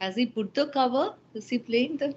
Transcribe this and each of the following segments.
Has he put the cover? Is he playing the?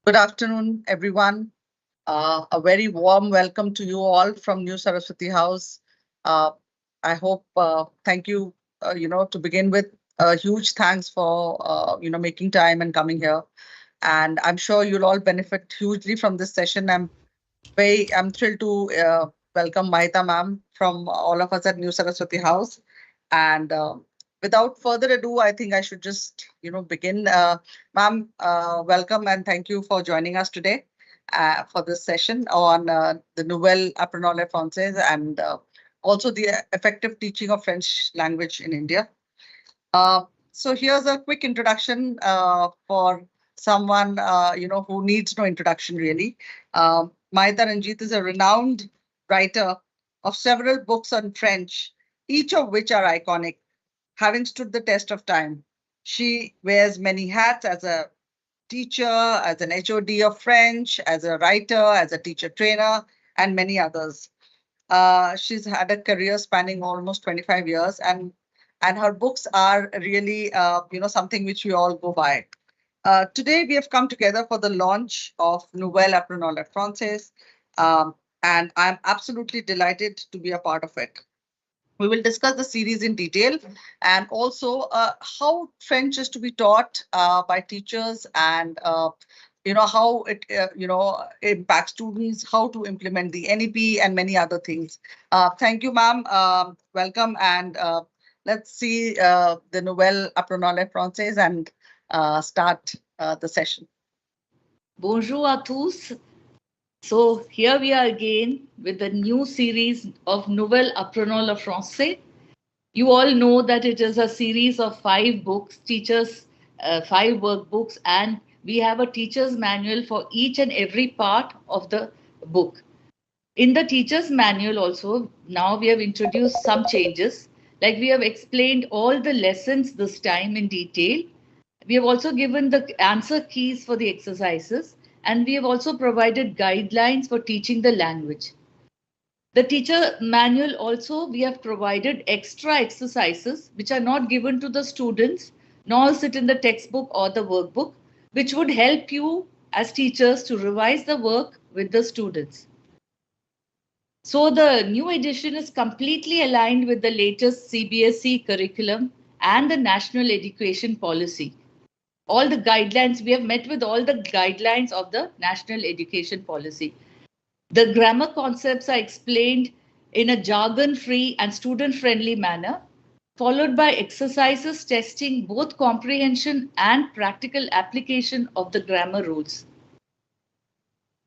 Good afternoon, everyone. A very warm welcome to you all from New Saraswati House. Uh, I hope, thank you, to begin with, a huge thanks for, making time and coming here. And I'm sure you'll all benefit hugely from this session. I'm thrilled to welcome Mahitha ma'am from all of us at New Saraswati House. And without further ado, I think I should just, begin. Ma'am, welcome and thank you for joining us today for this session on the Nouvel, Apprenons, Français, and also the effective teaching of French language in India. So here's a quick introduction for someone who needs no introduction really. Mahitha Ranjit is a renowned writer of several books on French, each of which are iconic, having stood the test of time. She wears many hats as a teacher, as an HOD of French, as a writer, as a teacher trainer, and many others. She's had a career spanning almost 25 years, and her books are really, something which we all go by. Today, we have come together for the launch of Nouvel, Apprenons, Français, and I'm absolutely delighted to be a part of it. We will discuss the series in detail and also how French is to be taught by teachers and how it impacts students, how to implement the NEP and many other things. Thank you, ma'am. Welcome, and let's see the Nouvel Apprenons Français and start the session. Bonjour à tous. So here we are again with the new series of Nouvel Apprenons le Français. You all know that it is a series of 5 books, teachers, 5 workbooks, and we have a teacher's manual for each and every part of the book. In the teacher's manual also, now we have introduced some changes, like we have explained all the lessons this time in detail. We have also given the answer keys for the exercises, and we have also provided guidelines for teaching the language. The teacher manual also, we have provided extra exercises which are not given to the students, nor sit in the textbook or the workbook, which would help you as teachers to revise the work with the students. So the new edition is completely aligned with the latest CBSE curriculum and the National Education Policy. All the guidelines, we have met with all the guidelines of the National Education Policy. The grammar concepts are explained in a jargon-free and student-friendly manner, followed by exercises testing both comprehension and practical application of the grammar rules.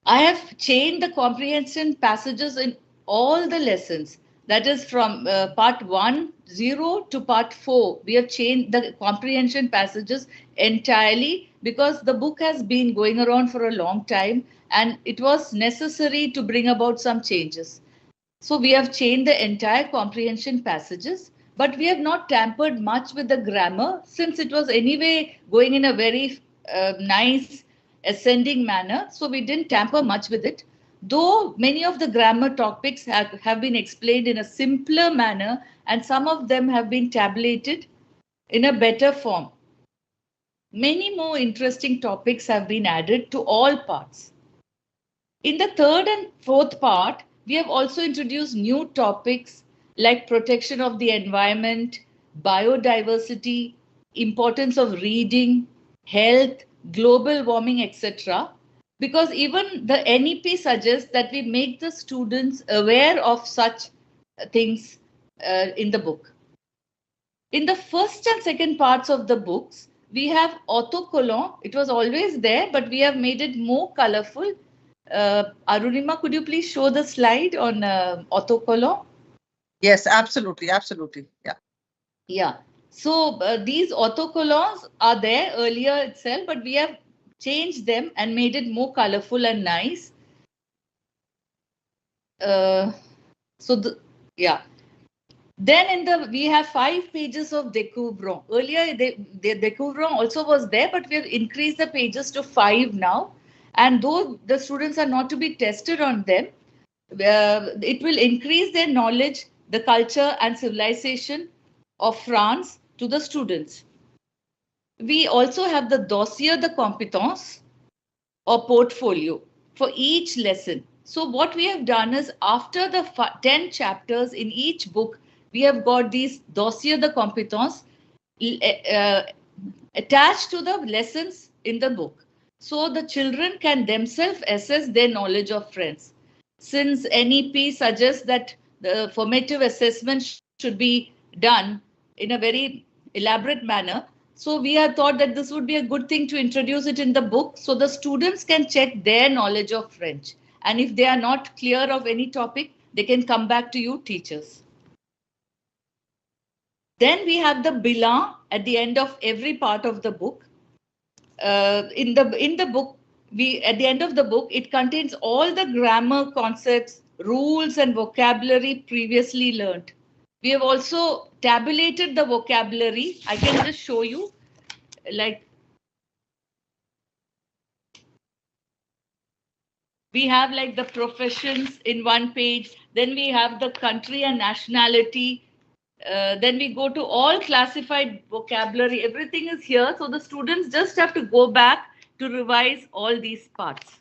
I have changed the comprehension passages in all the lessons. That is from part 1, 0 to part 4. We have changed the comprehension passages entirely because the book has been going around for a long time and it was necessary to bring about some changes. So we have changed the entire comprehension passages, but we have not tampered much with the grammar since it was anyway going in a very nice ascending manner. So we didn't tamper much with it. Though many of the grammar topics have been explained in a simpler manner, and some of them have been tabulated in a better form. Many more interesting topics have been added to all parts. In the third and fourth part, we have also introduced new topics like protection of the environment, biodiversity, importance of reading, health, global warming, etc. Because even the NEP suggests that we make the students aware of such things in the book. In the first and second parts of the books, we have autocollant. It was always there, but we have made it more colorful. Arunima, could you please show the slide on autocollant? Yes, absolutely, absolutely. Yeah. Yeah. So these autocollants are there earlier itself, but we have changed them and made it more colorful and nice. Yeah. Then we have 5 pages of Découvrons. Earlier, the Découvrons also was there, but we have increased the pages to 5 now. And though the students are not to be tested on them, it will increase their knowledge, the culture and civilization of France to the students. We also have the dossier de compétences or portfolio for each lesson. So what we have done is after the 10 chapters in each book, we have got these dossier de compétences attached to the lessons in the book. So the children can themselves assess their knowledge of French. Since NEP suggests that the formative assessment should be done in a very elaborate manner, so we have thought that this would be a good thing to introduce it in the book so the students can check their knowledge of French. And if they are not clear of any topic, they can come back to you teachers. Then we have the bilan at the end of every part of the book. In the book, at the end of the book, it contains all the grammar concepts, rules and vocabulary previously learned. We have also tabulated the vocabulary. I can just show you, like, we have like the professions in one page, then we have the country and nationality, then we go to all classified vocabulary. Everything is here, so the students just have to go back to revise all these parts.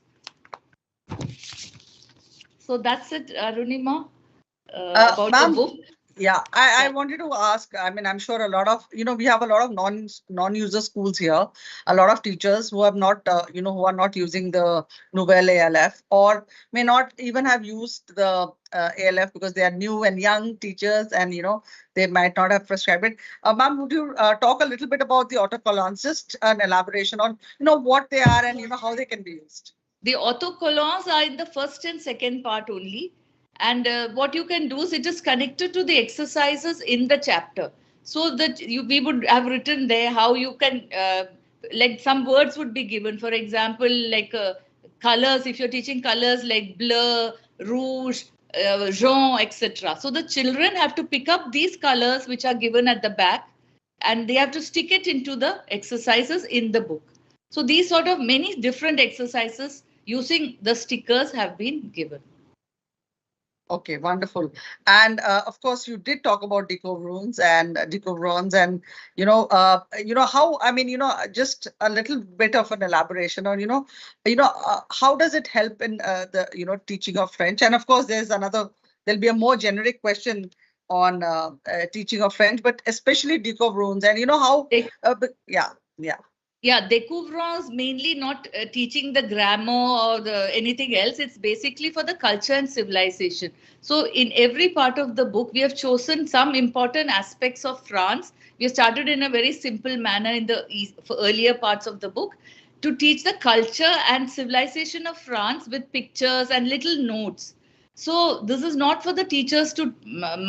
So that's it, Arunima, about the book. Yeah, I wanted to ask, I mean, I'm sure a lot of, we have a lot of non-user schools here, a lot of teachers who have not, who are not using the Nouvel ALF or may not even have used the ALF because they are new and young teachers and, they might not have prescribed it. Ma'am, would you talk a little bit about the autocollants, just an elaboration on, what they are and, how they can be used? The autocollants are in the first and second part only. And what you can do is it is connected to the exercises in the chapter. So that we would have written there how you can, like some words would be given. For example, like colors, if you're teaching colors like bleu, rouge, jaune, etc. So the children have to pick up these colors which are given at the back and they have to stick it into the exercises in the book. So these sort of many different exercises using the stickers have been given. Okay, wonderful. And of course, you did talk about Découvrons and how, I mean, just a little bit of an elaboration on, how does it help in the, teaching of French? And of course, there'll be a more generic question on teaching of French, but especially Découvrons and, how, yeah. Yeah, Découvrons mainly not teaching the grammar or anything else. It's basically for the culture and civilization. So in every part of the book, we have chosen some important aspects of France. We have started in a very simple manner in the earlier parts of the book to teach the culture and civilization of France with pictures and little notes. So this is not for the teachers to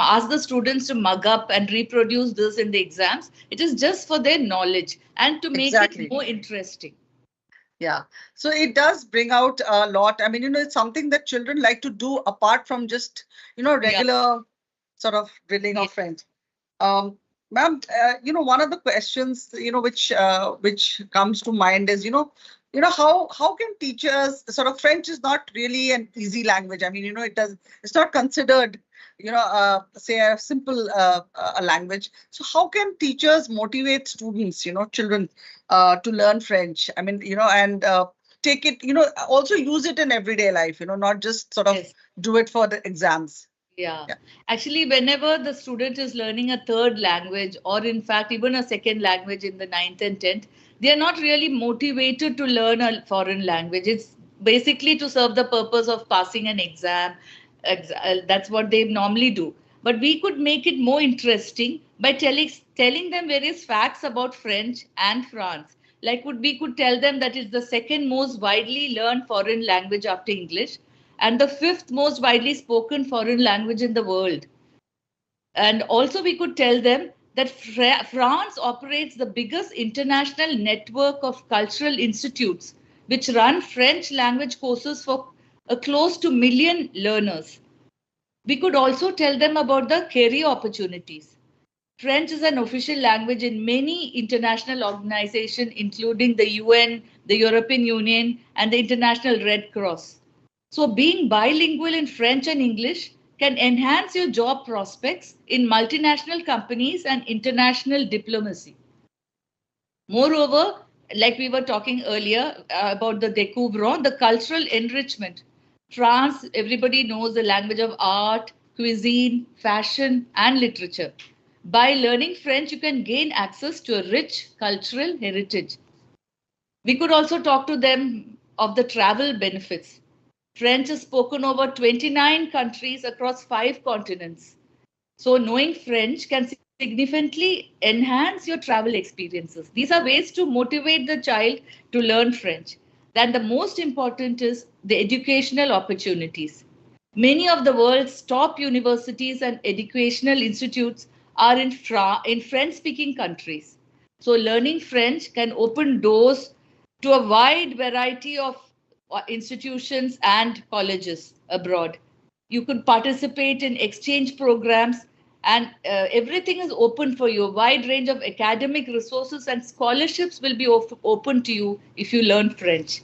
ask the students to mug up and reproduce this in the exams. It is just for their knowledge and to make it more interesting. Yeah, so it does bring out a lot. I mean, it's something that children like to do apart from just, regular sort of drilling of French. Ma'am, one of the questions, which comes to mind is, how can teachers sort of French is not really an easy language. I mean, it's not considered, say a simple a language. So how can teachers motivate students, children, to learn French? I mean, and take it, also use it in everyday life, not just sort of Yes. do it for the exams. Yeah. Yeah. Actually, whenever the student is learning a third language, or in fact, even a second language in the ninth and 10th, they are not really motivated to learn a foreign language. It's basically to serve the purpose of passing an exam. That's what they normally do. But we could make it more interesting by telling them various facts about French and France. Like we could tell them that it's the second most widely learned foreign language after English, and the fifth most widely spoken foreign language in the world. And also, we could tell them that France operates the biggest international network of cultural institutes which run French language courses for a close to million learners. We could also tell them about the career opportunities. French is an official language in many international organizations, including the UN, the European Union, and the International Red Cross. So, being bilingual in French and English can enhance your job prospects in multinational companies and international diplomacy. Moreover, like we were talking earlier about the découvrant, the cultural enrichment. France, everybody knows the language of art, cuisine, fashion, and literature. By learning French, you can gain access to a rich cultural heritage. We could also talk to them of the travel benefits. French is spoken over 29 countries across 5 continents. So, knowing French can significantly enhance your travel experiences. These are ways to motivate the child to learn French. Then, the most important is the educational opportunities. Many of the world's top universities and educational institutes are in French speaking countries. So, learning French can open doors to a wide variety of institutions and colleges abroad. You could participate in exchange programs, and everything is open for you. A wide range of academic resources and scholarships will be open to you if you learn French.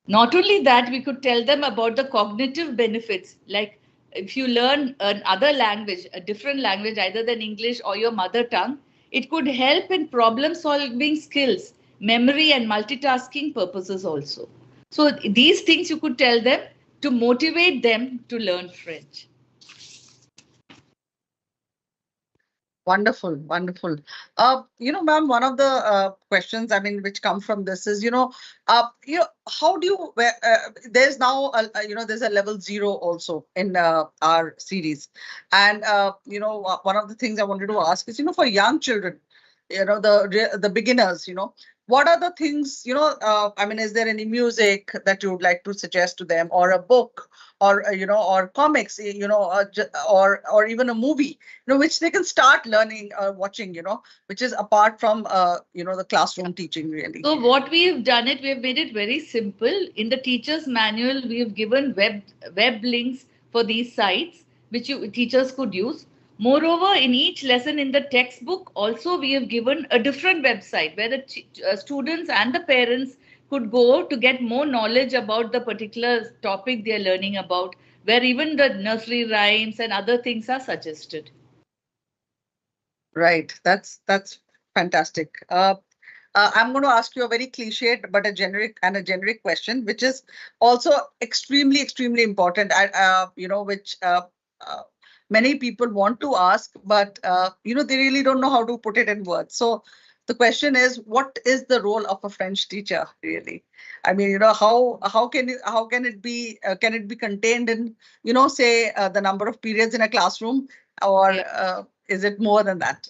Not only that, we could tell them about the cognitive benefits. Like if you learn another language, a different language, either than English or your mother tongue, it could help in problem solving skills, memory, and multitasking purposes also. So these things you could tell them to motivate them to learn French. Wonderful, wonderful. Ma'am, one of the questions, I mean, which come from this is, how do you, there's now, there's a level 0 also in our series. And, one of the things I wanted to ask is, for young children, the beginners, what are the things, I mean, is there any music that you would like to suggest to them, or a book, or, or comics, or even a movie, which they can start learning, watching, which is apart from, the classroom teaching, really? So what we have done it, we have made it very simple. In the teacher's manual, we have given web links for these sites, which teachers could use. Moreover, in each lesson in the textbook, also we have given a different website where the students and the parents could go to get more knowledge about the particular topic they are learning about, where even the nursery rhymes and other things are suggested. Right. That's fantastic. I'm going to ask you a very cliched but a generic question, which is also extremely, extremely important. Which many people want to ask, but they really don't know how to put it in words. So the question is, what is the role of a French teacher, really? I mean, how can it be contained in, say the number of periods in a classroom, or is it more than that?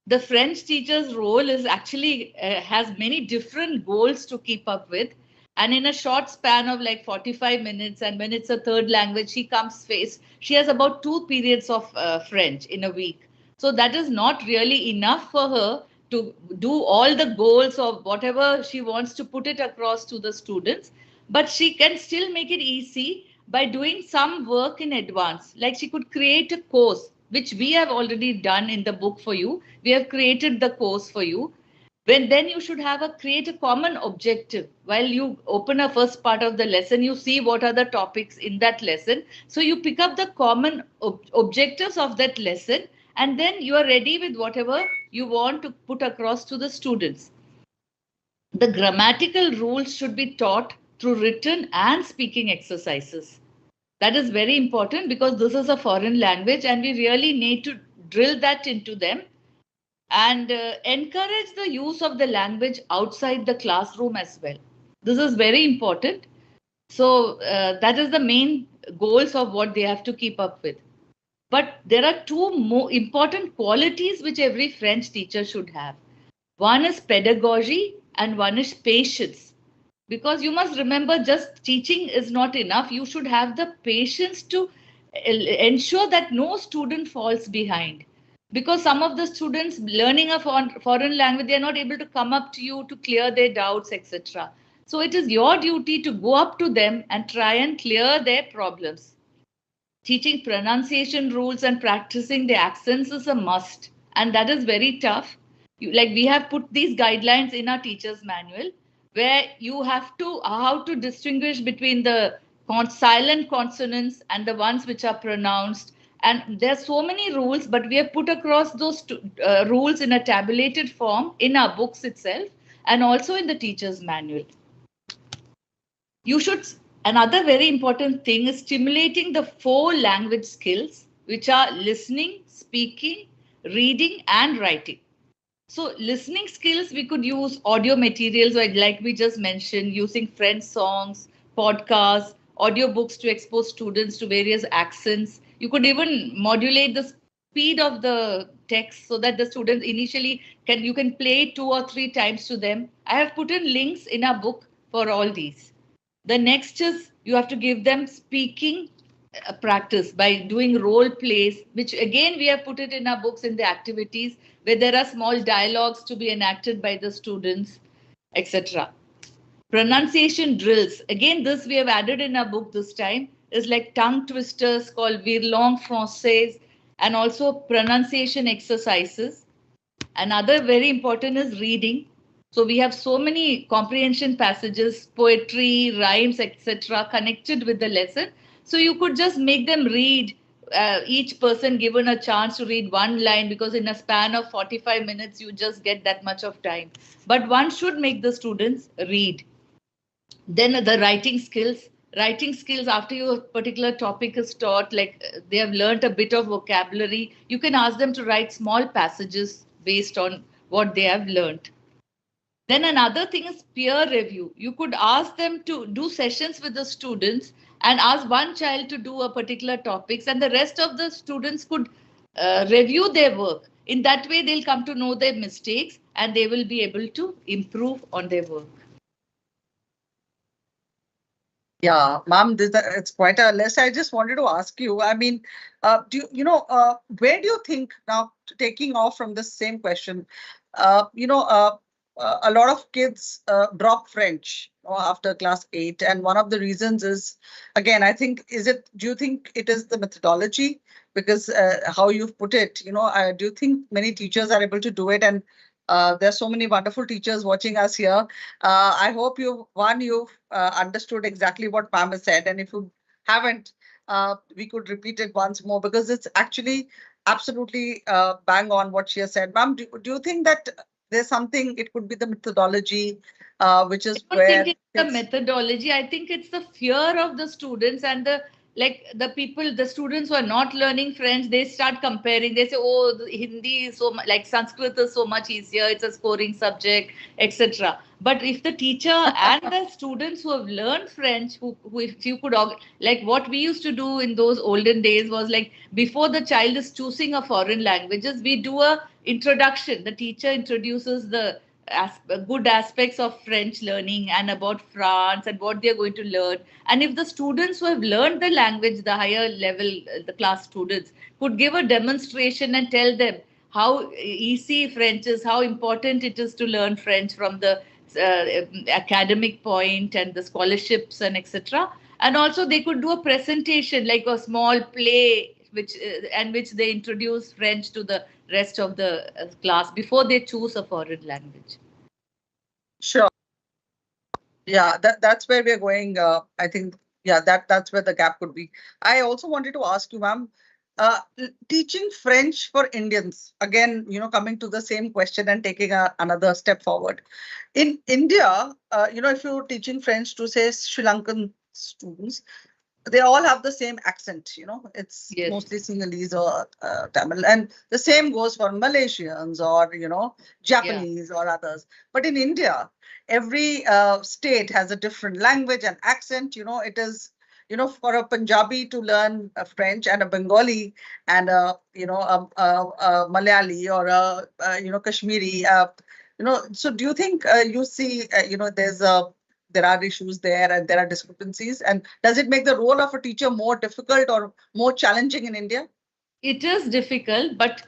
The French teacher's role is actually has many different goals to keep up with. And in a short span of like 45 minutes, and when it's a third language, she has about 2 periods of French in a week. So that is not really enough for her to do all the goals of whatever she wants to put it across to the students. But she can still make it easy by doing some work in advance. Like she could create a course which we have already done in the book for you. We have created the course for you. Then you should create a common objective. While you open a first part of the lesson, you see what are the topics in that lesson. So you pick up the common objectives of that lesson, and then you are ready with whatever you want to put across to the students. The grammatical rules should be taught through written and speaking exercises. That is very important because this is a foreign language and we really need to drill that into them, and encourage the use of the language outside the classroom as well. This is very important. So that is the main goals of what they have to keep up with. But there are two more important qualities which every French teacher should have. One is pedagogy and one is patience. Because you must remember, just teaching is not enough. You should have the patience to ensure that no student falls behind. Because some of the students learning a foreign language, they are not able to come up to you to clear their doubts, etc. So it is your duty to go up to them and try and clear their problems. Teaching pronunciation rules and practicing the accents is a must, and that is very tough. Like we have put these guidelines in our teacher's manual, where you have to how to distinguish between the silent consonants and the ones which are pronounced. And there are so many rules, but we have put across those rules in a tabulated form in our books itself and also in the teacher's manual. You should. Another very important thing is stimulating the 4 language skills, which are listening, speaking, reading, and writing. So listening skills, we could use audio materials like we just mentioned, using French songs, podcasts, audiobooks to expose students to various accents. You could even modulate the speed of the text so that the students initially you can play it 2 or 3 times to them. I have put in links in our book for all these. The next is you have to give them speaking practice by doing role plays, which again we have put it in our books in the activities, where there are small dialogues to be enacted by the students, etc. Pronunciation drills. Again, this we have added in our book this time, is like tongue twisters called Virlang Français, and also pronunciation exercises. Another very important is reading. So we have so many comprehension passages, poetry, rhymes, etc. connected with the lesson. So you could just make them read, each person given a chance to read one line, because in a span of 45 minutes, you just get that much of time. But one should make the students read. Then the writing skills. Writing skills, after your particular topic is taught, like they have learned a bit of vocabulary, you can ask them to write small passages based on what they have learned. Then another thing is peer review. You could ask them to do sessions with the students and ask one child to do a particular topics, and the rest of the students could review their work. In that way, they'll come to know their mistakes and they will be able to improve on their work. Yeah, ma'am, it's quite a list. I just wanted to ask you, I mean, where do you think, now taking off from the same question, a lot of kids drop French after class 8. And one of the reasons is, again, I think, do you think it is the methodology? Because how you've put it, do you think many teachers are able to do it? And there's so many wonderful teachers watching us here. I hope you've understood exactly what ma'am has said. And if you haven't, we could repeat it once more, because it's actually absolutely bang on what she has said. Ma'am, do you think that there's something, it could be the methodology, which is I don't think it's the methodology. I think it's the fear of the students and the students who are not learning French, they start comparing. They say, oh, the Hindi is so much, like Sanskrit is so much easier. It's a scoring subject, etc. But if the teacher and the students who have learned French, who if you could, like what we used to do in those olden days was, like, before the child is choosing a foreign languages, we do a introduction. The teacher introduces the good aspects of French learning and about France and what they're going to learn. And if the students who have learned the language, the higher level, the class students, could give a demonstration and tell them how easy French is, how important it is to learn French from the academic point and the scholarships and etc. And also they could do a presentation, like a small play which they introduce French to the rest of the class before they choose a foreign language. Sure. Yeah, that's where we're going. I think, yeah, that's where the gap could be. I also wanted to ask you, ma'am, teaching French for Indians, again, coming to the same question and taking another step forward. In India, if you're teaching French to, say, Sri Lankan students, they all have the same accent, it's Yes. mostly Sinhalese or Tamil, and the same goes for Malaysians or, Japanese or others. But in India, every state has a different language and accent. It is, for a Punjabi to learn French and a Bengali and a Malayali or a Kashmiri, so do you think you see, there are issues there and there are discrepancies, and does it make the role of a teacher more difficult or more challenging in India? It is difficult, but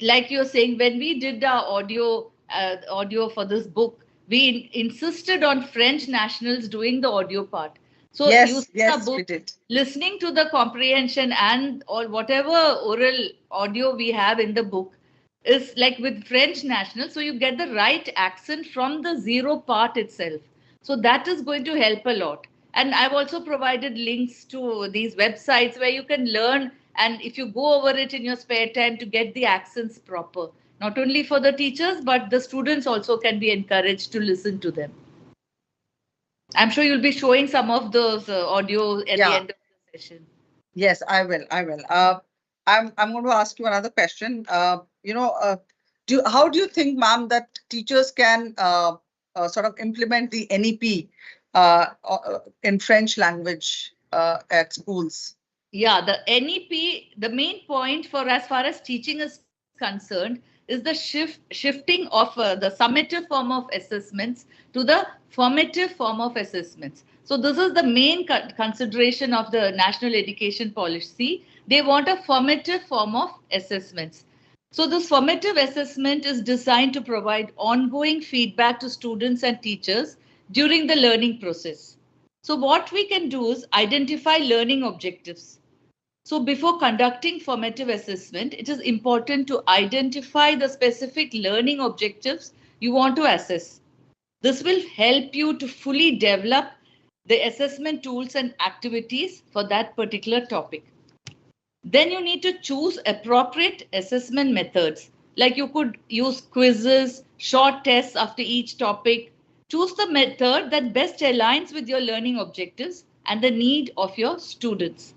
like you're saying, when we did our audio for this book, we insisted on French nationals doing the audio part. So Yes, using the book, we did. listening to the comprehension and or whatever oral audio we have in the book is like with French nationals. So you get the right accent from the zero part itself. So that is going to help a lot. And I've also provided links to these websites where you can learn, and if you go over it in your spare time to get the accents proper, not only for the teachers, but the students also can be encouraged to listen to them. I'm sure you'll be showing some of those audio at the end of the session. Yes, I will. I'm going to ask you another question. How do you think, ma'am, that teachers can sort of implement the NEP in French language at schools? Yeah, the NEP, the main point for as far as teaching is concerned is the shifting of the summative form of assessments to the formative form of assessments. So this is the main consideration of the National Education Policy. They want a formative form of assessments. So this formative assessment is designed to provide ongoing feedback to students and teachers during the learning process. So what we can do is identify learning objectives. So before conducting formative assessment, it is important to identify the specific learning objectives you want to assess. This will help you to fully develop the assessment tools and activities for that particular topic. Then you need to choose appropriate assessment methods. Like you could use quizzes, short tests after each topic. Choose the method that best aligns with your learning objectives and the need of your students.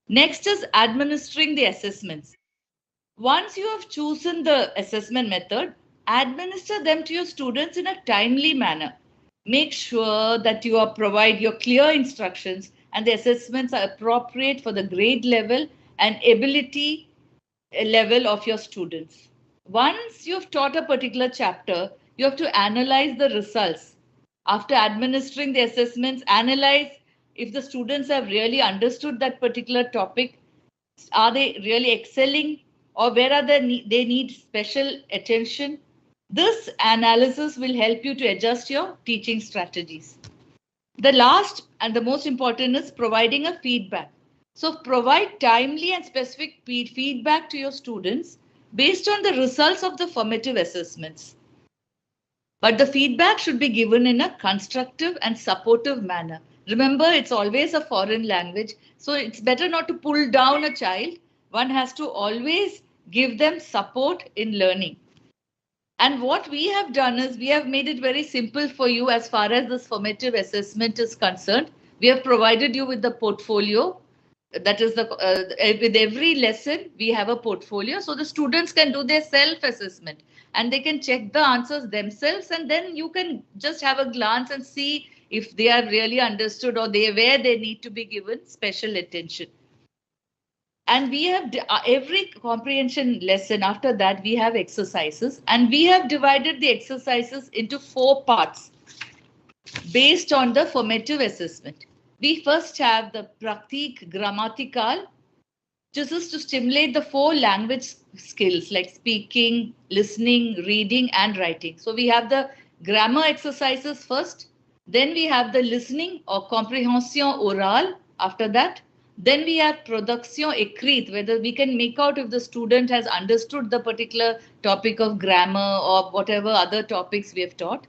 Next is administering the assessments. Once you have chosen the assessment method, administer them to your students in a timely manner. Make sure that you provide your clear instructions and the assessments are appropriate for the grade level and ability level of your students. Once you've taught a particular chapter, you have to analyze the results. After administering the assessments, analyze if the students have really understood that particular topic. Are they really excelling, or where are they need special attention? This analysis will help you to adjust your teaching strategies. The last and the most important is providing a feedback. So provide timely and specific feedback to your students based on the results of the formative assessments. But the feedback should be given in a constructive and supportive manner. Remember, it's always a foreign language, so it's better not to pull down a child. One has to always give them support in learning. And what we have done is we have made it very simple for you as far as this formative assessment is concerned. We have provided you with the portfolio. That is with every lesson, we have a portfolio. So the students can do their self-assessment and they can check the answers themselves. And then you can just have a glance and see if they are really understood or where they need to be given special attention. And we have every comprehension lesson after that, we have exercises, and we have divided the exercises into 4 parts based on the formative assessment. We first have the Praktik Grammatical. This is to stimulate the 4 language skills like speaking, listening, reading, and writing. So we have the grammar exercises first. Then we have the listening or comprehension oral after that. Then we have production écrite, whether we can make out if the student has understood the particular topic of grammar or whatever other topics we have taught.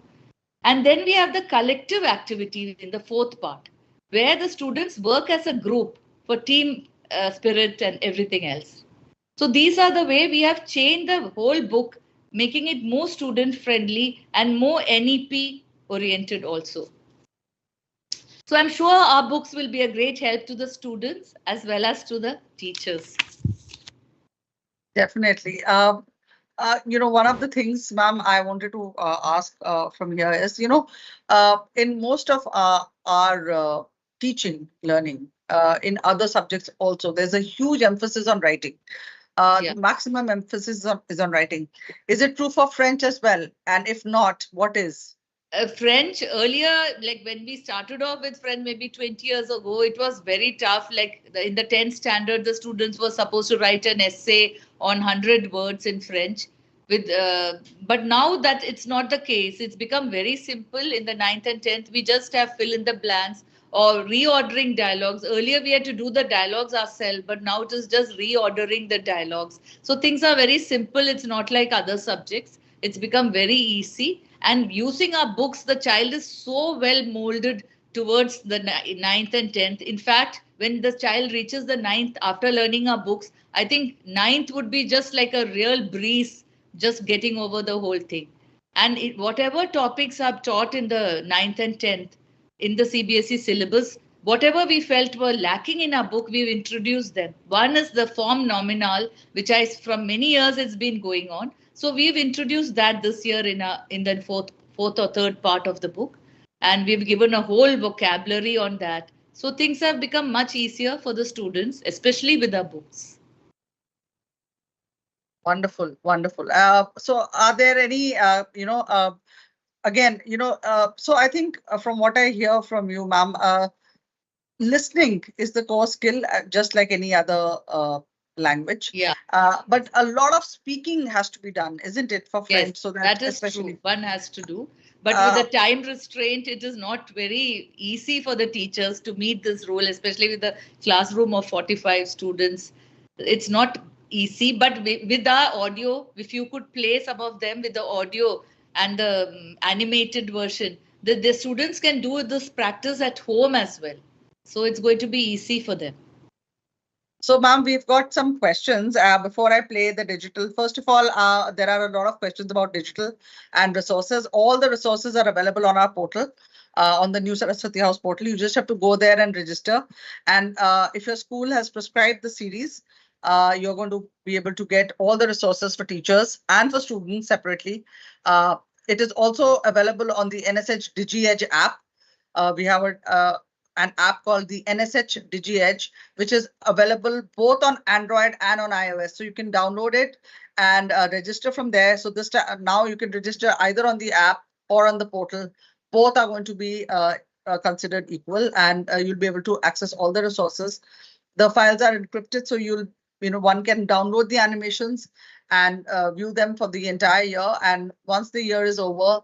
And then we have the collective activity in the fourth part, where the students work as a group for team spirit and everything else. So these are the way we have changed the whole book, making it more student friendly and more NEP oriented also. So I'm sure our books will be a great help to the students as well as to the teachers. Definitely. One of the things, ma'am, I wanted to ask from here is, in most of our teaching, learning, in other subjects also, there's a huge emphasis on writing. Yeah. The maximum emphasis is on writing. Is it true for French as well? And if not, what is? French earlier, like when we started off with French maybe 20 years ago, it was very tough. Like in the 10th standard, the students were supposed to write an essay on 100 words in French. But now that it's not the case, it's become very simple. In the 9th and 10th, we just have fill in the blanks or reordering dialogues. Earlier, we had to do the dialogues ourselves, but now it is just reordering the dialogues. So things are very simple. It's not like other subjects. It's become very easy. And using our books, the child is so well molded towards the 9th and 10th. In fact, when the child reaches the 9th after learning our books, I think 9th would be just like a real breeze, just getting over the whole thing. And whatever topics are taught in the 9th and 10th in the CBSE syllabus, whatever we felt were lacking in our book, we've introduced them. One is the form nominal, which from many years it's been going on. So we've introduced that this year in the fourth or third part of the book, and we've given a whole vocabulary on that. So things have become much easier for the students, especially with our books. Wonderful, wonderful. So are there any, again, so I think from what I hear from you, ma'am, listening is the core skill, just like any other language. Yeah. But a lot of speaking has to be done, isn't it, for French? Yes, So that is especially true. One has to do. But with the time restraint, it is not very easy for the teachers to meet this role, especially with the classroom of 45 students. It's not easy, but with our audio, if you could play some of them with the audio and the animated version, the students can do this practice at home as well. So it's going to be easy for them. So, ma'am, we've got some questions before I play the digital. First of all, there are a lot of questions about digital and resources. All the resources are available on our portal, on the New Saraswati House portal. You just have to go there and register. And if your school has prescribed the series, you're going to be able to get all the resources for teachers and for students separately. It is also available on the NSH DigiEdge app. We have an app called the NSH DigiEdge, which is available both on Android and on iOS. So you can download it and register from there. So now you can register either on the app or on the portal. Both are going to be considered equal, and you'll be able to access all the resources. The files are encrypted, so one can download the animations and view them for the entire year. And once the year is over,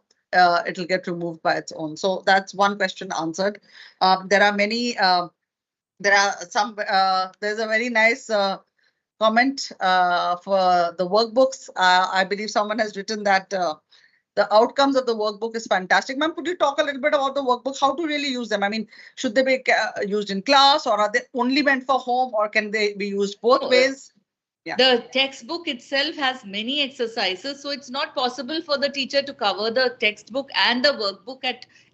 it'll get removed by its own. So that's one question answered. There are many, there's a very nice comment for the workbooks. I believe someone has written that the outcomes of the workbook is fantastic. Ma'am, could you talk a little bit about the workbook, how to really use them? I mean, should they be used in class, or are they only meant for home, or can they be used both ways? Yeah. The textbook itself has many exercises, so it's not possible for the teacher to cover the textbook and the workbook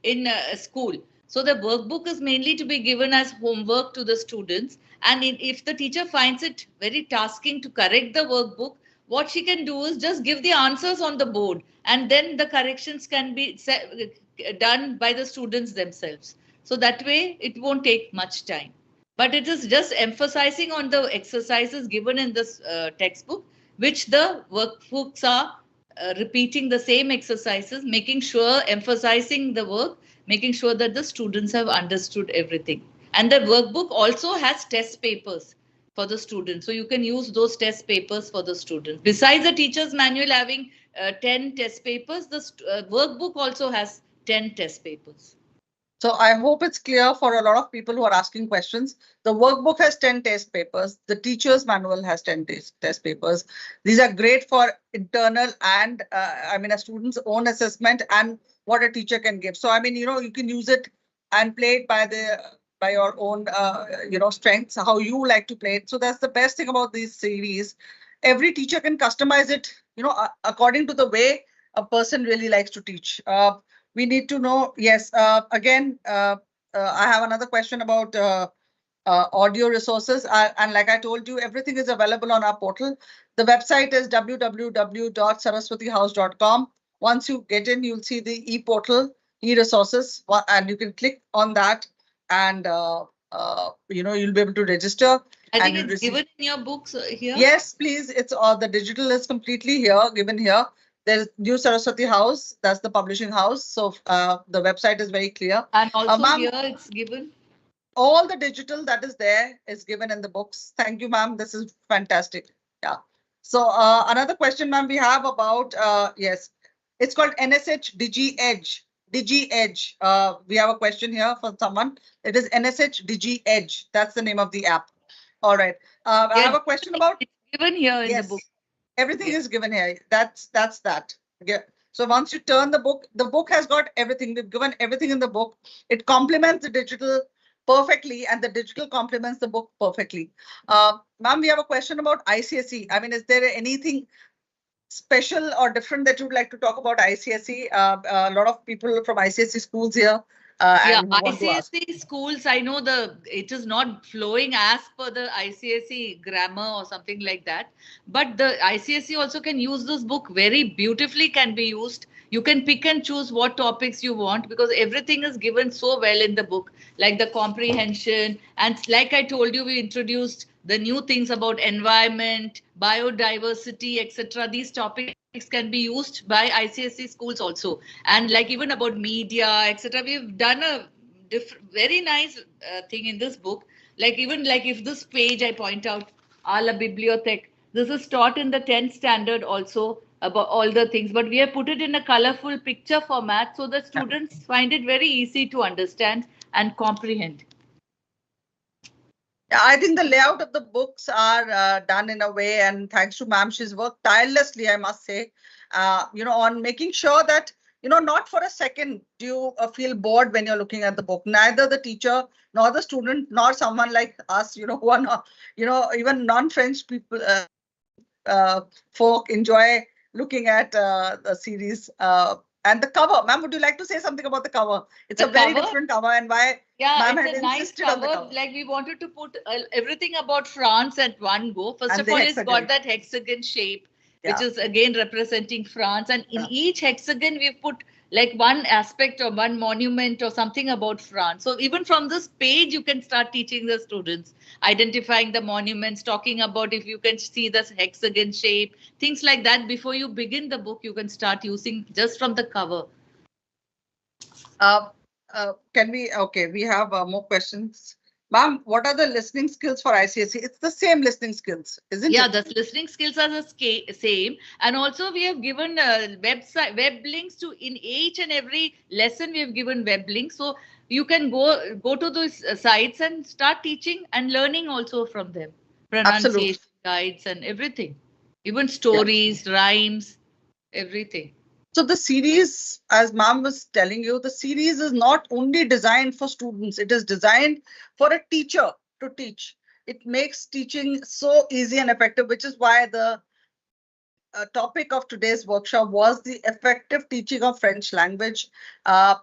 in school. So the workbook is mainly to be given as homework to the students. And if the teacher finds it very tasking to correct the workbook, what she can do is just give the answers on the board, and then the corrections can be done by the students themselves. So that way it won't take much time. But it is just emphasizing on the exercises given in this textbook, which the workbooks are repeating the same exercises, making sure, emphasizing the work, making sure that the students have understood everything. And the workbook also has test papers for the students. So you can use those test papers for the students. Besides the teacher's manual having 10 test papers, the workbook also has 10 test papers. So I hope it's clear for a lot of people who are asking questions. The workbook has 10 test papers. The teacher's manual has 10 test papers. These are great for internal and a student's own assessment and what a teacher can give. So you can use it and play it by your own strengths, how you like to play it. So that's the best thing about these series. Every teacher can customize it, according to the way a person really likes to teach. We need to know. Yes. Again, I have another question about audio resources. And like I told you, everything is available on our portal. The website is www.saraswatihouse.com. Once you get in, you'll see the e-portal, e-resources, and you can click on that, and you'll be able to register. I think it's given in your books here. Yes, please. It's the digital is completely here, given here. There's New Saraswati House. That's the publishing house. So the website is very clear. And also here it's given. All the digital that is there is given in the books. Thank you, ma'am. This is fantastic. Yeah. So another question, ma'am, we have about, yes, it's called NSH Digi Edge. Digi Edge. We have a question here for someone. It is NSH Digi Edge. That's the name of the app. All right. I have a question about. It's given here in the book. Everything is given here. That's that. Yeah. So once you turn the book has got everything. We've given everything in the book. It complements the digital perfectly, and the digital complements the book perfectly. Ma'am, we have a question about ICSE. Is there anything special or different that you'd like to talk about ICSE? A lot of people from ICSE schools here. Yeah, ICSE schools, I know it is not flowing as per the ICSE grammar or something like that. But the ICSE also can use this book very beautifully, can be used. You can pick and choose what topics you want, because everything is given so well in the book, like the comprehension. And like I told you, we introduced the new things about environment, biodiversity, etc. These topics can be used by ICSE schools also. And like even about media, etc. We've done a very nice thing in this book. Like even like if this page I point out, a la bibliothèque, this is taught in the 10th standard also about all the things, but we have put it in a colorful picture format so that students find it very easy to understand and comprehend. I think the layout of the books are done in a way, and thanks to ma'am, she's worked tirelessly, I must say, on making sure that, not for a second do you feel bored when you're looking at the book. Neither the teacher, nor the student, nor someone like us, who are not, even non-French people, folk enjoy looking at the series. And the cover, ma'am, would you like to say something about the cover? It's a very different cover, and why ma'am had insisted on the cover. Like we wanted to put everything about France at one go. First of all, it's got that hexagon shape, which is again representing France. And in each hexagon, we've put like one aspect or one monument or something about France. So even from this page, you can start teaching the students, identifying the monuments, talking about if you can see the hexagon shape, things like that. Before you begin the book, you can start using just from the cover. We have more questions. Ma'am, what are the listening skills for ICSE? It's the same listening skills, isn't it? Yeah, the listening skills are the same. And also we have given web links to in each and every lesson. We have given web links. So you can go to those sites and start teaching and learning also from them. Pronunciation guides and everything. Even stories, rhymes, everything. So the series, as ma'am was telling you, the series is not only designed for students, it is designed for a teacher to teach. It makes teaching so easy and effective, which is why the topic of today's workshop was the effective teaching of French language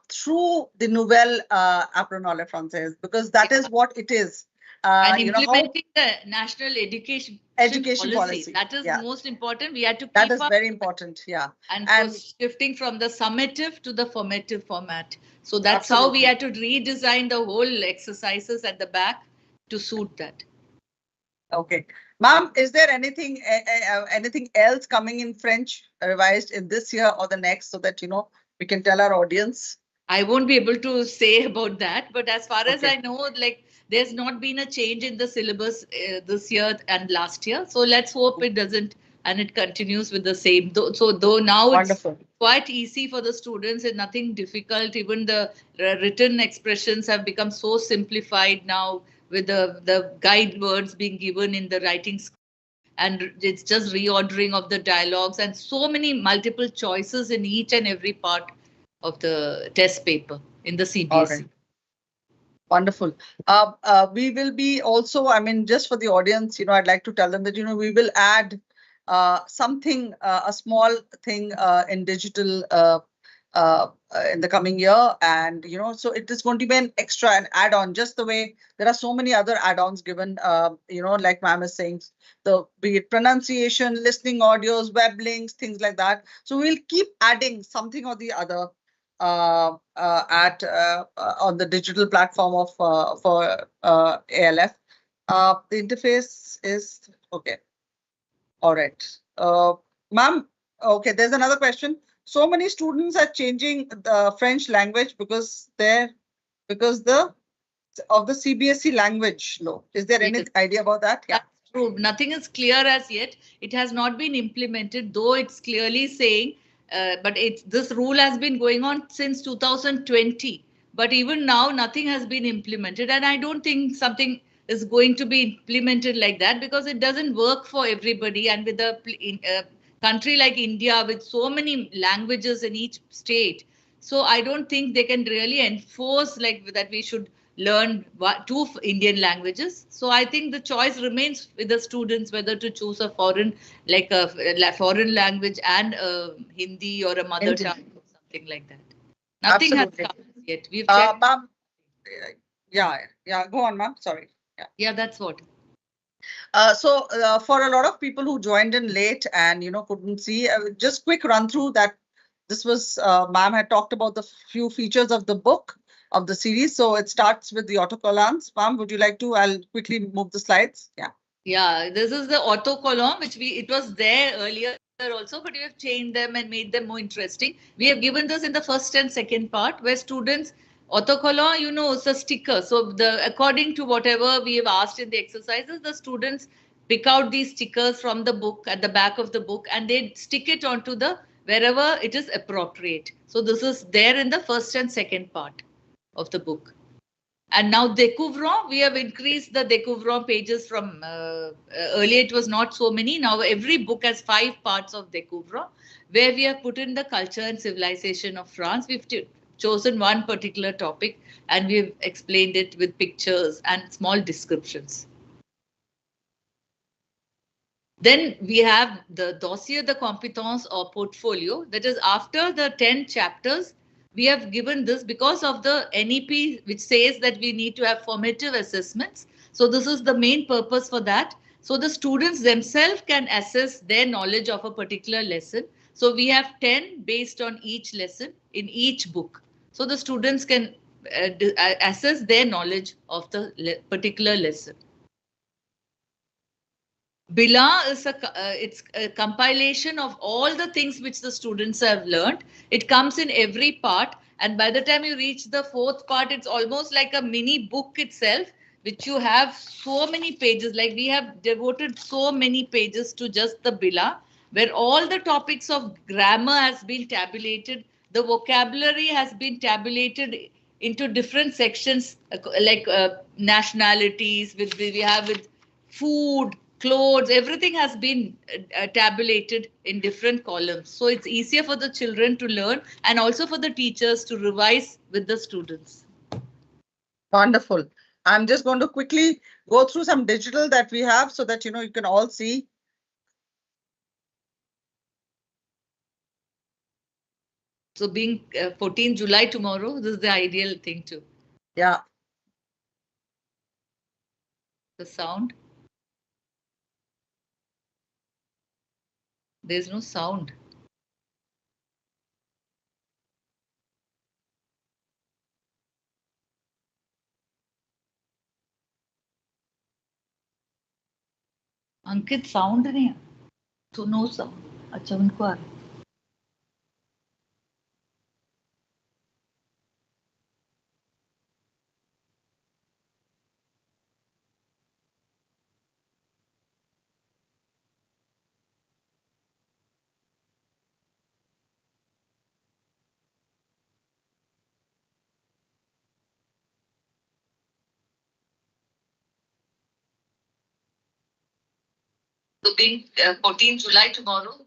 through the Nouvel Apprenons Français, because that is what it is. And implementing the national education policy. That is most important. We had to keep that is very important. Yeah. And shifting from the summative to the formative format. So that's how we had to redesign the whole exercises at the back to suit that. Okay. Ma'am, is there anything else coming in French revised in this year or the next, so that, we can tell our audience? I won't be able to say about that, but as far as I know, like, there's not been a change in the syllabus this year and last year. So let's hope it doesn't, and it continues with the same. Though now wonderful. quite easy for the students and nothing difficult. Even the written expressions have become so simplified now with the guide words being given in the writing and it's just reordering of the dialogues and so many multiple choices in each and every part of the test paper in the All CBSE. right. Wonderful. We will be also, I mean, just for the audience, I'd like to tell them that, we will add something, a small thing in digital in the coming year. And, so it is going to be an extra, an add-on, just the way there are so many other add-ons given, like ma'am is saying, be it pronunciation, listening audios, web links, things like that. So we'll keep adding something or the other at on the digital platform of for ALF. The interface is okay. All right, ma'am. Okay, there's another question. So many students are changing the French language because the of the CBSE language law. Is there any Yes. idea about that? Yeah. That's true. Nothing is clear as yet. It has not been implemented, though it's clearly saying, but it's this rule has been going on since 2020. But even now, nothing has been implemented, and I don't think something is going to be implemented like that because it doesn't work for everybody. And with a country like India with so many languages in each state, so I don't think they can really enforce like that we should learn two Indian languages. So I think the choice remains with the students whether to choose a foreign, like a foreign language and Hindi or a mother Indeed. tongue or something like that. Nothing has Absolutely. come yet. We've checked. Ma'am, yeah. Go on, ma'am. Sorry. Yeah. Yeah, that's what. So for a lot of people who joined in late and couldn't see, just quick run through that. This was ma'am had talked about the few features of the book of the series. So it starts with the autocollants. Ma'am, would you like to? I'll quickly move the slides. Yeah. Yeah, this is the autocolumn, which it was there earlier also, but we have changed them and made them more interesting. We have given this in the first and second part where students autocolumn, is a sticker. So according to whatever we have asked in the exercises, the students pick out these stickers from the book at the back of the book and they stick it onto the wherever it is appropriate. So this is there in the first and second part of the book. And now Découvrons, we have increased the Découvrons pages from earlier it was not so many. Now every book has 5 parts of Découvrons where we have put in the culture and civilization of France. We've chosen one particular topic and we've explained it with pictures and small descriptions. Then we have the dossier de compétences or portfolio, that is after the 10 chapters we have given this because of the NEP which says that we need to have formative assessments. So this is the main purpose for that. So the students themselves can assess their knowledge of a particular lesson. So we have 10 based on each lesson in each book. So the students can assess their knowledge of the particular lesson. Bilan is it's a compilation of all the things which the students have learned. It comes in every part, and by the time you reach the 4th part, it's almost like a mini book itself, which you have so many pages. Like we have devoted so many pages to just the Bilan, where all the topics of grammar has been tabulated, the vocabulary has been tabulated into different sections, like nationalities. We have with food, clothes, everything has been tabulated in different columns. So it's easier for the children to learn and also for the teachers to revise with the students. Wonderful. I'm just going to quickly go through some digital that we have so that you can all see. So being 14 July tomorrow, this is the ideal thing too. Yeah. The sound. There's no sound. Ankit sound नहीं है तो no sound अच्छा उनको आ रहा है So being 14 July tomorrow,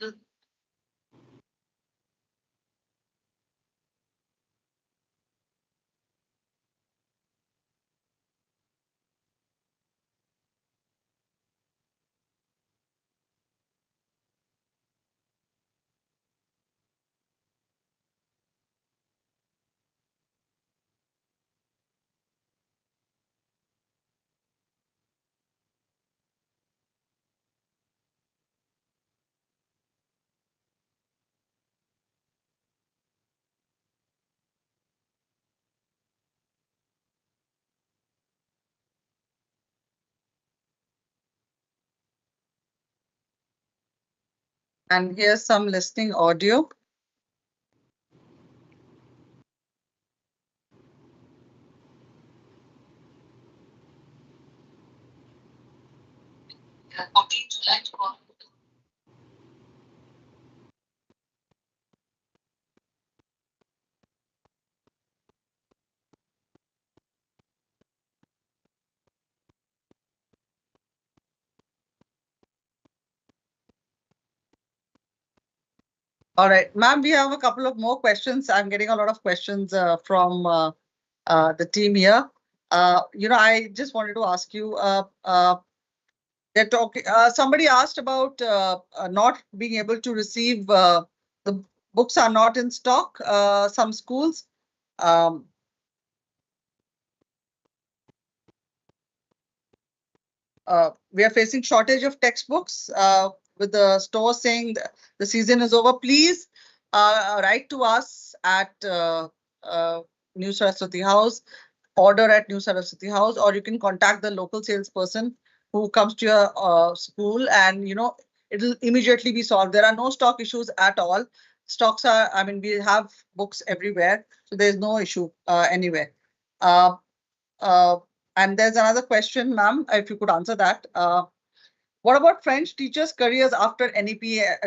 And here's some listening audio. yeah, 14 July tomorrow. All right, ma'am, we have a couple of more questions. I'm getting a lot of questions from the team here. I just wanted to ask you, they're talking, somebody asked about not being able to receive, the books are not in stock, some schools. Um, we are facing shortage of textbooks, with the store saying the season is over. Please write to us at New Saraswati House, order at New Saraswati House, or you can contact the local salesperson who comes to your school, and it'll immediately be solved. There are no stock issues at all. Stocks are, I mean, we have books everywhere, so there's no issue anywhere. Uh, uh, and there's another question, ma'am, if you could answer that. What about French teachers' careers after NEP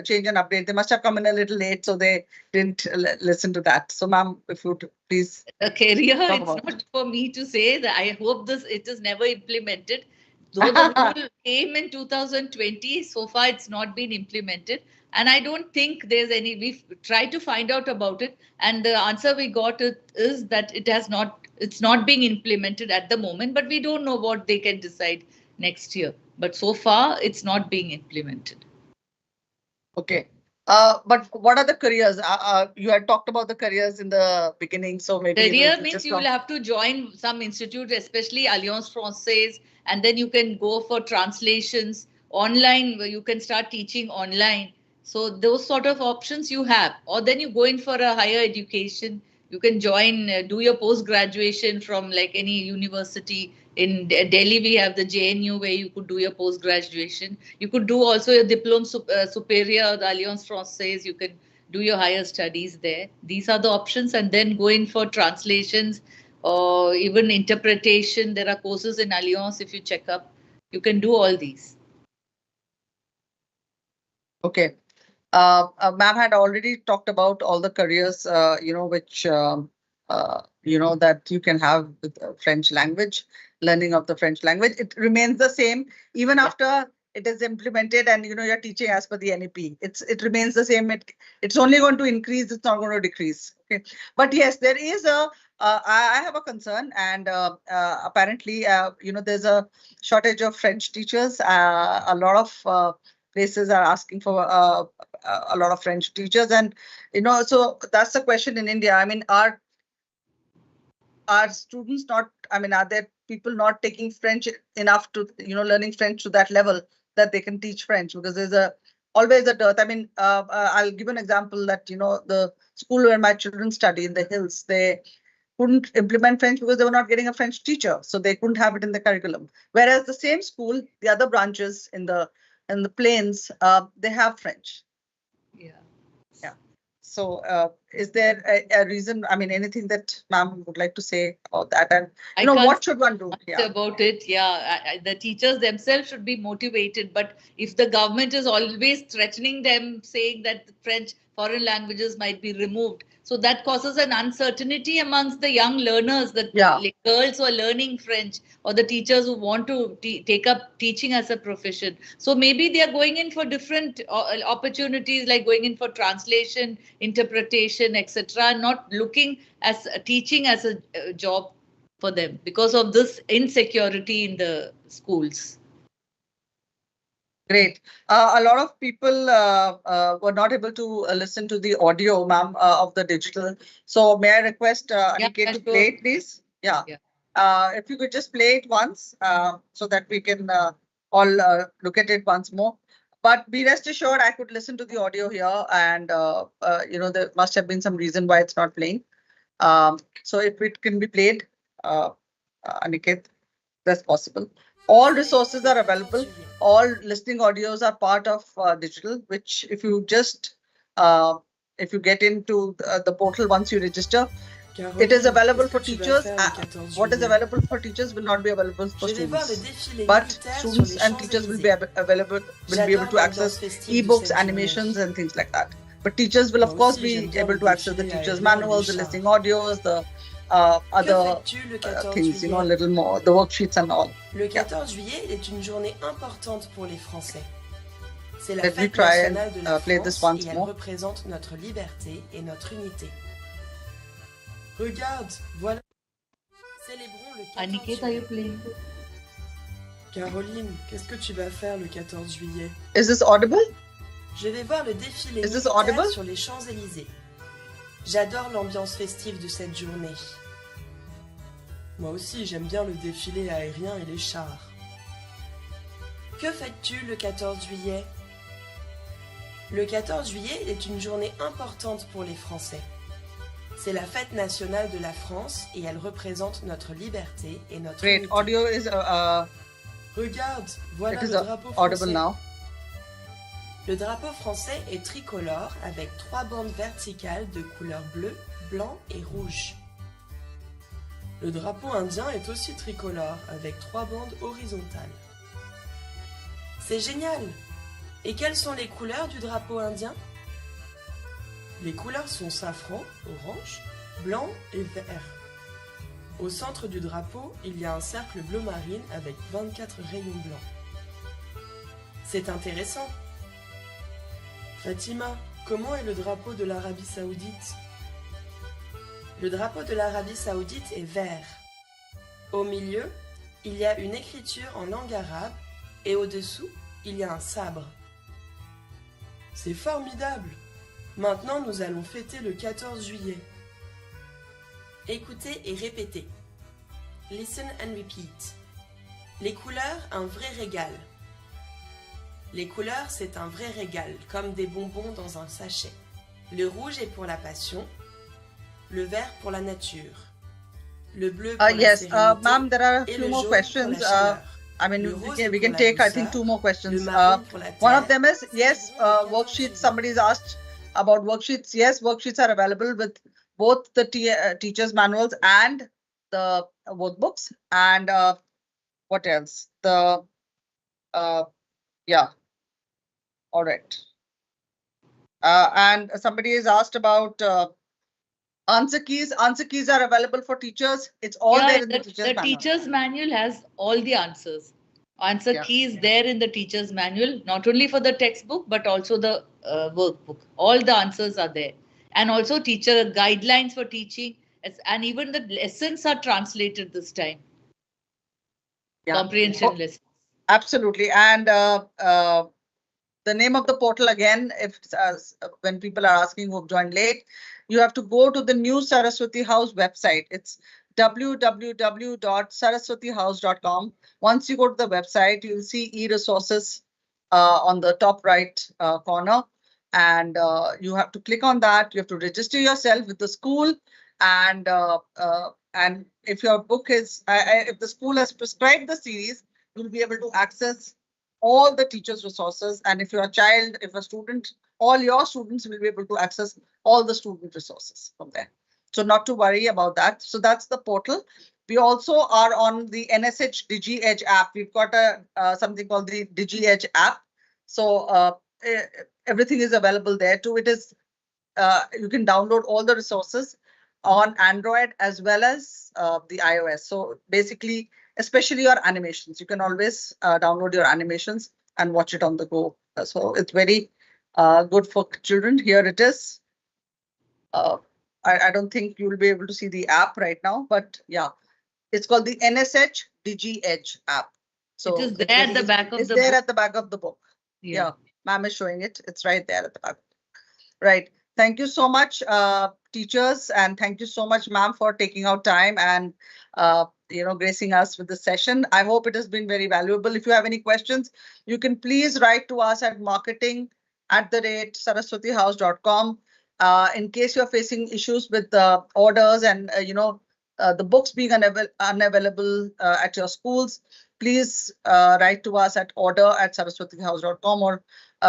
change and update? They must have come in a little late, so they didn't listen to that. So, ma'am, if you would please A career, talk it's about not for me to say that. I hope it is never implemented. Though the rule came in 2020, so far it's not been implemented. And I don't think there's any, we've tried to find out about it. And the answer we got is that it's not being implemented at the moment, but we don't know what they can decide next year. But so far, it's not being implemented. Okay. But what are the careers? You had talked about the careers in the beginning, so maybe Career it'll means just you will have to join some institute, especially Alliance Française, and then you can go for translations online. Where you can start teaching online. So those sort of options you have, or then you go in for a higher education. You can join, do your post graduation from like any university. In Delhi, we have the JNU where you could do your post graduation. You could do also your diplôme superior, the Alliance Française. You can do your higher studies there. These are the options, and then go in for translations or even interpretation. There are courses in Alliance if you check up. You can do all these. okay. Ma'am had already talked about all the careers, which that you can have with French language, learning of the French language. It remains the same even after it is implemented, and you're teaching as per the NEP. It remains the same. It's only going to increase. It's not going to decrease. Okay, but yes, there is a. I have a concern, and apparently, there's a shortage of French teachers. A lot of places are asking for a lot of French teachers, and so that's the question in India. I mean, are students not? I mean, are there people not taking French enough to learning French to that level that they can teach French? Because there's always a dearth. I mean, I'll give an example that the school where my children study in the hills, they couldn't implement French because they were not getting a French teacher, so they couldn't have it in the curriculum. Whereas the same school, the other branches in the plains, they have French. Yeah. Yeah. So, is there a reason? I mean, anything that ma'am would like to say about that? And what should one do? Yeah. About it, yeah. The teachers themselves should be motivated. But if the government is always threatening them, saying that foreign languages might be removed. So that causes an uncertainty amongst the young learners, the girls who are learning French, or the teachers who want to take up teaching as a profession. So maybe they are going in for different opportunities, like going in for translation, interpretation, etc., not looking as teaching as a job for them because of this insecurity in the schools. Great. A lot of people were not able to listen to the audio, ma'am, of the digital. So may I request Aniket to play it, please? Yeah. If you could just play it once so that we can all look at it once more. But be rest assured, I could listen to the audio here, and there must have been some reason why it's not playing. So if it can be played, Aniket, that's possible. All resources are available. All listening audios are part of digital, which if you just if you get into the portal once you register, it is available for teachers. What is available for teachers will not be available for students. But students and teachers will be able to access ebooks, animations, and things like that. But teachers will of course be able to access the teachers' manuals, the listening audios, the other things, little more, the worksheets and all. Le 14 juillet est une journée importante pour les Français. C'est la fête nationale de la France et elle représente notre liberté et notre unité. Regarde, voilà. Célébrons le 14 Aniket, are you playing? Caroline, qu'est-ce que tu vas faire le 14 juillet? Is this audible? Je vais voir le défilé militaire sur les Champs-Élysées. J'adore l'ambiance festive de cette journée. Moi aussi, j'aime bien le défilé aérien et les chars. Que fais-tu le 14 juillet? Le 14 juillet est une journée importante pour les Français. C'est la fête nationale de la France et elle représente notre liberté et notre unité. Audio is Regarde, voilà le drapeau français. Now. Le drapeau français est tricolore avec 3 bandes verticales de couleur bleu, blanc et rouge. Le drapeau indien est aussi tricolore avec 3 bandes horizontales. C'est génial! Et quelles sont les couleurs du drapeau indien? Les couleurs sont safran, orange, blanc et vert. Au centre du drapeau, il y a un cercle bleu marine avec 24 rayons blancs. C'est intéressant. Fatima, comment est le drapeau de l'Arabie Saoudite? Le drapeau de l'Arabie Saoudite est vert. Au milieu, il y a une écriture en langue arabe et au-dessous, il y a un sabre. C'est formidable! Maintenant, nous allons fêter le 14 juillet. Écoutez et répétez. Listen and repeat. Les couleurs, un vrai régal. Les couleurs, c'est un vrai régal, comme des bonbons dans un sachet. Le rouge est pour la passion, le vert pour la nature, le bleu pour la sérénité, ma'am, there are a few more questions. I mean, we can take, I think, 2 more questions. One of them is, yes, worksheets. Somebody's asked about worksheets. Yes, worksheets are available with both the teachers' manuals and the workbooks. And what else? Yeah. All right. And somebody has asked about answer keys. Answer keys are available for teachers. It's all there in the teacher's manual. The teacher's manual has all the answers. Answer key is there in the teacher's manual, not only for the textbook, but also the workbook. All the answers are there. And also teacher guidelines for teaching. And even the lessons are translated this time. Comprehension lessons. Absolutely. And the name of the portal again, if when people are asking who have joined late, you have to go to the new Saraswati House website. It's www.saraswatihouse.com. Once you go to the website, you'll see e-resources on the top right corner. And you have to click on that. You have to register yourself with the school. And if your book is, if the school has prescribed the series, you'll be able to access all the teachers' resources. And if you're a child, if a student, all your students will be able to access all the student resources from there. So not to worry about that. So that's the portal. We also are on the NSH DigiEdge app. We've got something called the DigiEdge app. So everything is available there too. It is you can download all the resources on Android as well as the iOS. So basically, especially your animations, you can always download your animations and watch it on the go. So it's very good for children. Here it is. I don't think you will be able to see the app right now, but yeah, it's called the NSH Digi Edge app. So it is there at the back of the book. It's there at the back of the book. Yeah, ma'am is showing it. It's right there at the back. Right. Thank you so much, teachers, and thank you so much, ma'am, for taking out time and gracing us with the session. I hope it has been very valuable. If you have any questions, you can please write to us at marketing@saraswatihouse.com. In case you're facing issues with the orders and the books being unavailable at your schools, please write to us at order@saraswatihouse.com or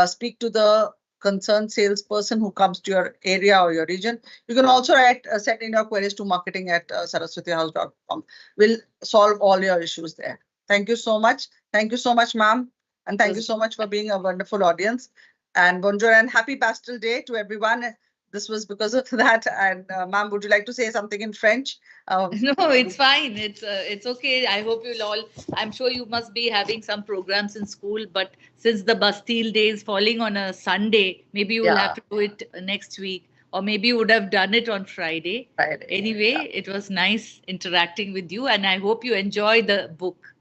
speak to the concerned salesperson who comes to your area or your region. You can also send in your queries to marketing@saraswatihouse.com. We'll solve all your issues there. Thank you so much. Thank you so much, ma'am. And thank you so much for being a wonderful audience. And bonjour and happy Pastel Day to everyone. This was because of that. And ma'am, would you like to say something in French? No, it's fine. It's okay. I hope you'll all, I'm sure you must be having some programs in school, but since the Bastille Day is falling on a Sunday, maybe you will have to do it next week, or maybe you would have done it on Friday. Anyway, it was nice interacting with you, and I hope you enjoy the book.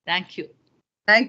Thank you. Thank you.